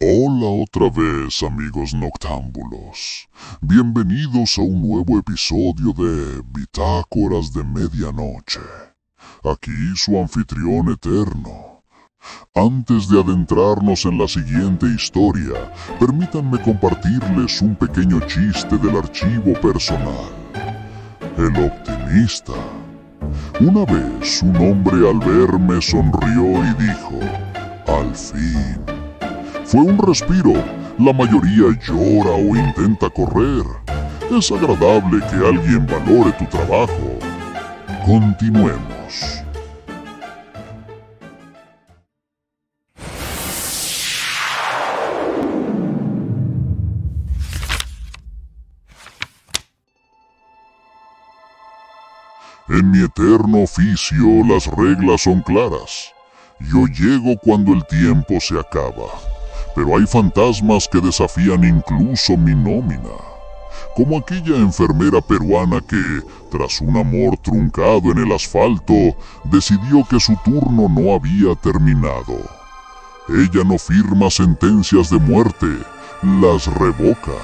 Hola otra vez, amigos noctámbulos. Bienvenidos a un nuevo episodio de Bitácoras de Medianoche. Aquí su anfitrión eterno. Antes de adentrarnos en la siguiente historia, permítanme compartirles un pequeño chiste del archivo personal. El optimista. Una vez un hombre al verme sonrió y dijo: «Al fin». Fue un respiro. La mayoría llora o intenta correr. Es agradable que alguien valore tu trabajo. Continuemos. En mi eterno oficio las reglas son claras. Yo llego cuando el tiempo se acaba. Pero hay fantasmas que desafían incluso mi nómina. Como aquella enfermera peruana que, tras un amor truncado en el asfalto, decidió que su turno no había terminado. Ella no firma sentencias de muerte, las revoca.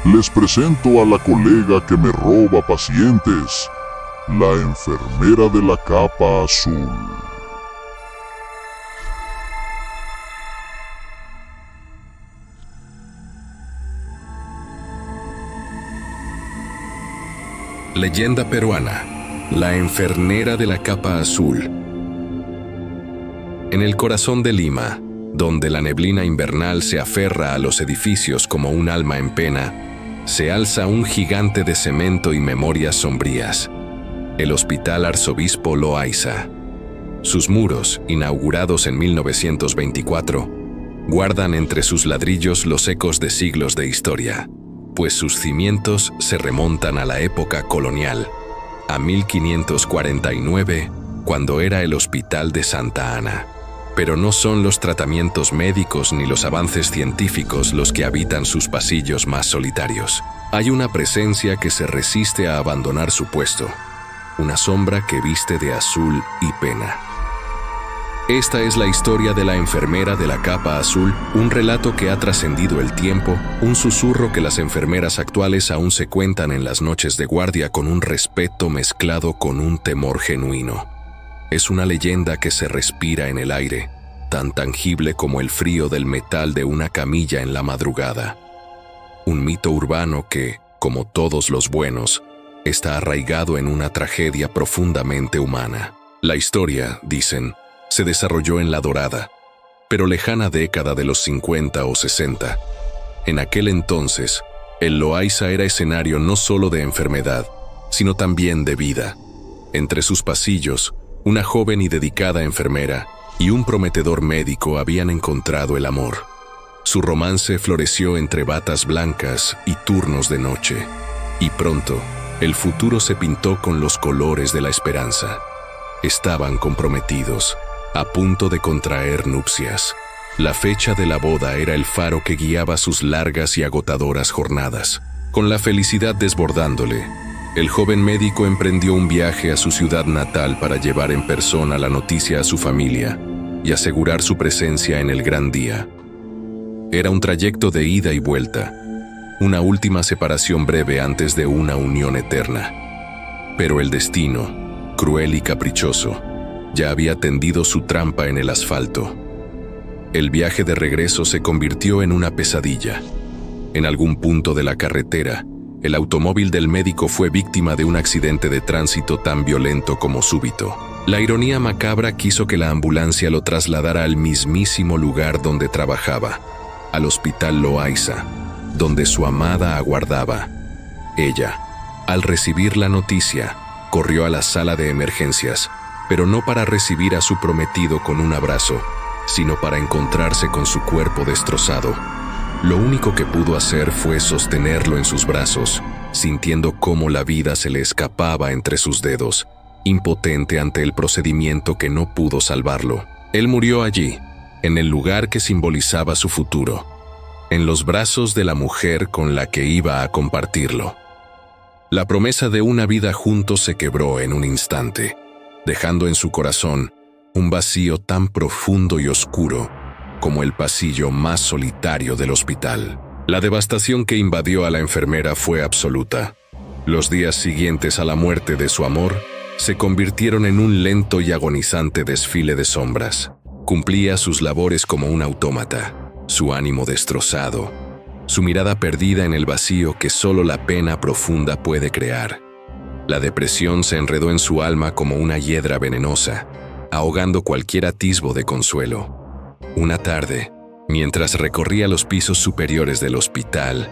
Les presento a la colega que me roba pacientes, la enfermera de la capa azul. Leyenda peruana, la enfermera de la capa azul. En el corazón de Lima, donde la neblina invernal se aferra a los edificios como un alma en pena, se alza un gigante de cemento y memorias sombrías, el Hospital Arzobispo Loaiza. Sus muros, inaugurados en 1924, guardan entre sus ladrillos los ecos de siglos de historia, pues sus cimientos se remontan a la época colonial, a 1549, cuando era el Hospital de Santa Ana. Pero no son los tratamientos médicos ni los avances científicos los que habitan sus pasillos más solitarios. Hay una presencia que se resiste a abandonar su puesto, una sombra que viste de azul y pena. Esta es la historia de la enfermera de la capa azul, un relato que ha trascendido el tiempo, un susurro que las enfermeras actuales aún se cuentan en las noches de guardia con un respeto mezclado con un temor genuino. Es una leyenda que se respira en el aire, tan tangible como el frío del metal de una camilla en la madrugada. Un mito urbano que, como todos los buenos, está arraigado en una tragedia profundamente humana. La historia, dicen, se desarrolló en la dorada, pero lejana década de los 50 o 60. En aquel entonces, el Loaiza era escenario no solo de enfermedad, sino también de vida. Entre sus pasillos, una joven y dedicada enfermera y un prometedor médico habían encontrado el amor. Su romance floreció entre batas blancas y turnos de noche, y pronto, el futuro se pintó con los colores de la esperanza. Estaban comprometidos, a punto de contraer nupcias. La fecha de la boda era el faro que guiaba sus largas y agotadoras jornadas. Con la felicidad desbordándole, el joven médico emprendió un viaje a su ciudad natal para llevar en persona la noticia a su familia y asegurar su presencia en el gran día. Era un trayecto de ida y vuelta, una última separación breve antes de una unión eterna. Pero el destino, cruel y caprichoso, ya había tendido su trampa en el asfalto. El viaje de regreso se convirtió en una pesadilla. En algún punto de la carretera, el automóvil del médico fue víctima de un accidente de tránsito tan violento como súbito. La ironía macabra quiso que la ambulancia lo trasladara al mismísimo lugar donde trabajaba, al Hospital Loaiza, donde su amada aguardaba. Ella, al recibir la noticia, corrió a la sala de emergencias, pero no para recibir a su prometido con un abrazo, sino para encontrarse con su cuerpo destrozado. Lo único que pudo hacer fue sostenerlo en sus brazos, sintiendo cómo la vida se le escapaba entre sus dedos, impotente ante el procedimiento que no pudo salvarlo. Él murió allí, en el lugar que simbolizaba su futuro, en los brazos de la mujer con la que iba a compartirlo. La promesa de una vida juntos se quebró en un instante, dejando en su corazón un vacío tan profundo y oscuro como el pasillo más solitario del hospital. La devastación que invadió a la enfermera fue absoluta. Los días siguientes a la muerte de su amor se convirtieron en un lento y agonizante desfile de sombras. Cumplía sus labores como un autómata, su ánimo destrozado, su mirada perdida en el vacío que solo la pena profunda puede crear. La depresión se enredó en su alma como una hiedra venenosa, ahogando cualquier atisbo de consuelo. Una tarde, mientras recorría los pisos superiores del hospital,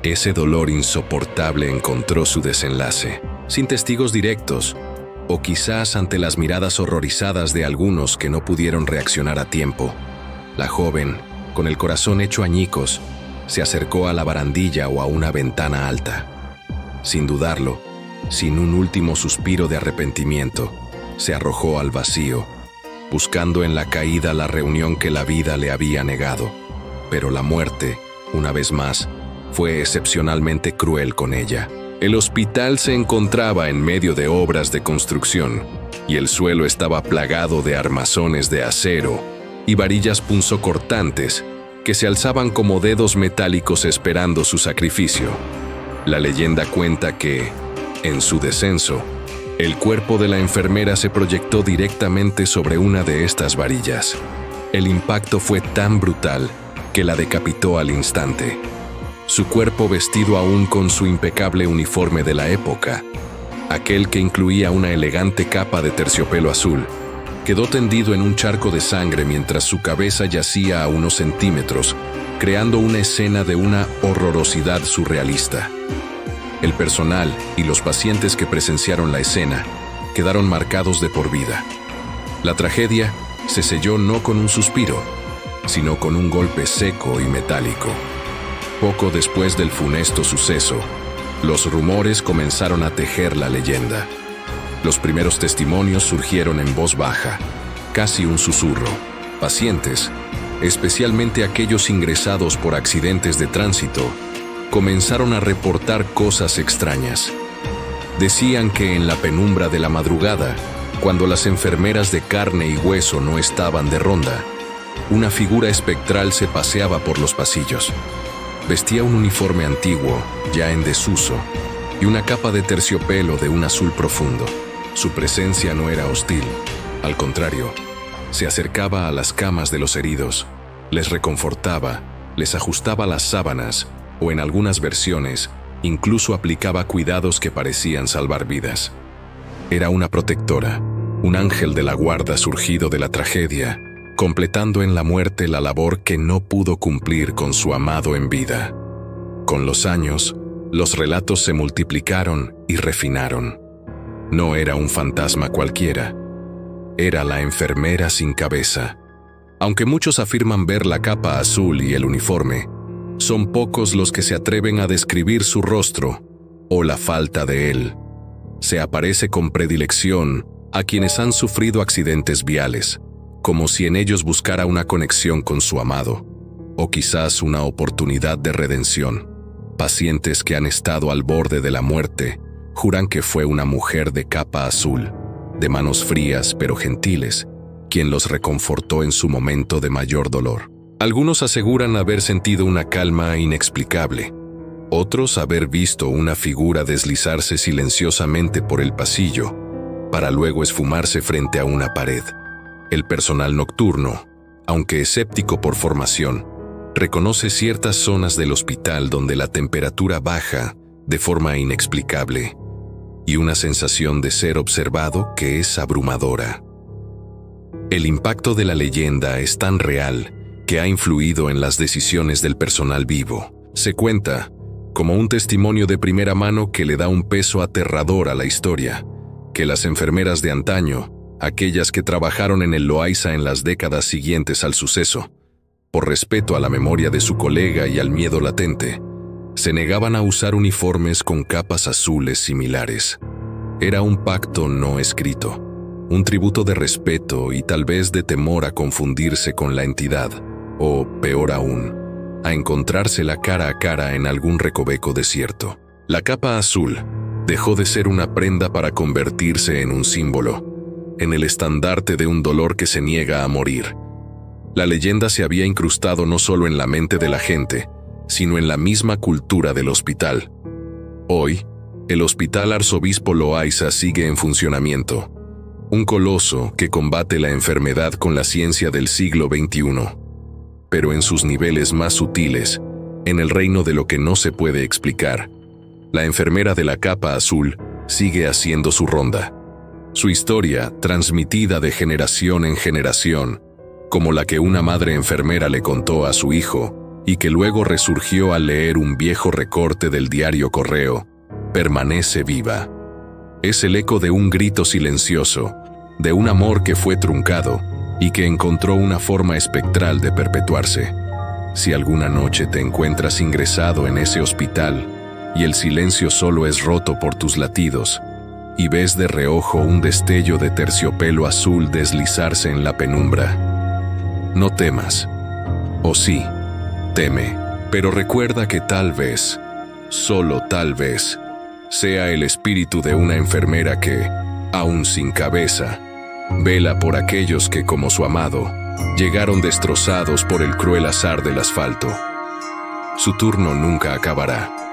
ese dolor insoportable encontró su desenlace, sin testigos directos, o quizás ante las miradas horrorizadas de algunos que no pudieron reaccionar a tiempo. La joven, con el corazón hecho añicos, se acercó a la barandilla o a una ventana alta. Sin dudarlo, sin un último suspiro de arrepentimiento, se arrojó al vacío, buscando en la caída la reunión que la vida le había negado. Pero la muerte, una vez más, fue excepcionalmente cruel con ella. El hospital se encontraba en medio de obras de construcción, y el suelo estaba plagado de armazones de acero y varillas punzocortantes que se alzaban como dedos metálicos esperando su sacrificio. La leyenda cuenta que, en su descenso, el cuerpo de la enfermera se proyectó directamente sobre una de estas varillas. El impacto fue tan brutal que la decapitó al instante. Su cuerpo, vestido aún con su impecable uniforme de la época, aquel que incluía una elegante capa de terciopelo azul, quedó tendido en un charco de sangre mientras su cabeza yacía a unos centímetros, creando una escena de una horrorosidad surrealista. El personal y los pacientes que presenciaron la escena quedaron marcados de por vida. La tragedia se selló no con un suspiro, sino con un golpe seco y metálico. Poco después del funesto suceso, los rumores comenzaron a tejer la leyenda. Los primeros testimonios surgieron en voz baja, casi un susurro. Pacientes, especialmente aquellos ingresados por accidentes de tránsito, comenzaron a reportar cosas extrañas. Decían que en la penumbra de la madrugada, cuando las enfermeras de carne y hueso no estaban de ronda, una figura espectral se paseaba por los pasillos. Vestía un uniforme antiguo, ya en desuso, y una capa de terciopelo de un azul profundo. Su presencia no era hostil, al contrario, se acercaba a las camas de los heridos, les reconfortaba, les ajustaba las sábanas, o en algunas versiones, incluso aplicaba cuidados que parecían salvar vidas. Era una protectora, un ángel de la guarda surgido de la tragedia, completando en la muerte la labor que no pudo cumplir con su amado en vida. Con los años, los relatos se multiplicaron y refinaron. No era un fantasma cualquiera, era la enfermera sin cabeza. Aunque muchos afirman ver la capa azul y el uniforme, son pocos los que se atreven a describir su rostro o la falta de él. Se aparece con predilección a quienes han sufrido accidentes viales, como si en ellos buscara una conexión con su amado, o quizás una oportunidad de redención. Pacientes que han estado al borde de la muerte juran que fue una mujer de capa azul, de manos frías pero gentiles, quien los reconfortó en su momento de mayor dolor. Algunos aseguran haber sentido una calma inexplicable, otros haber visto una figura deslizarse silenciosamente por el pasillo, para luego esfumarse frente a una pared. El personal nocturno, aunque escéptico por formación, reconoce ciertas zonas del hospital donde la temperatura baja de forma inexplicable y una sensación de ser observado que es abrumadora. El impacto de la leyenda es tan real que ha influido en las decisiones del personal vivo. Se cuenta como un testimonio de primera mano que le da un peso aterrador a la historia, que las enfermeras de antaño, aquellas que trabajaron en el Loaiza en las décadas siguientes al suceso, por respeto a la memoria de su colega y al miedo latente, se negaban a usar uniformes con capas azules similares. Era un pacto no escrito, un tributo de respeto y tal vez de temor a confundirse con la entidad, o, peor aún, a encontrársela cara a cara en algún recoveco desierto. La capa azul dejó de ser una prenda para convertirse en un símbolo, en el estandarte de un dolor que se niega a morir. La leyenda se había incrustado no solo en la mente de la gente, sino en la misma cultura del hospital. Hoy, el Hospital Arzobispo Loaiza sigue en funcionamiento, un coloso que combate la enfermedad con la ciencia del siglo XXI, pero en sus niveles más sutiles, en el reino de lo que no se puede explicar. La enfermera de la capa azul sigue haciendo su ronda. Su historia, transmitida de generación en generación, como la que una madre enfermera le contó a su hijo y que luego resurgió al leer un viejo recorte del diario Correo, permanece viva. Es el eco de un grito silencioso, de un amor que fue truncado y que encontró una forma espectral de perpetuarse. Si alguna noche te encuentras ingresado en ese hospital y el silencio solo es roto por tus latidos, y ves de reojo un destello de terciopelo azul deslizarse en la penumbra, no temas. O sí, teme, pero recuerda que tal vez, solo tal vez, sea el espíritu de una enfermera que, aún sin cabeza, vela por aquellos que, como su amado, llegaron destrozados por el cruel azar del asfalto. Su turno nunca acabará.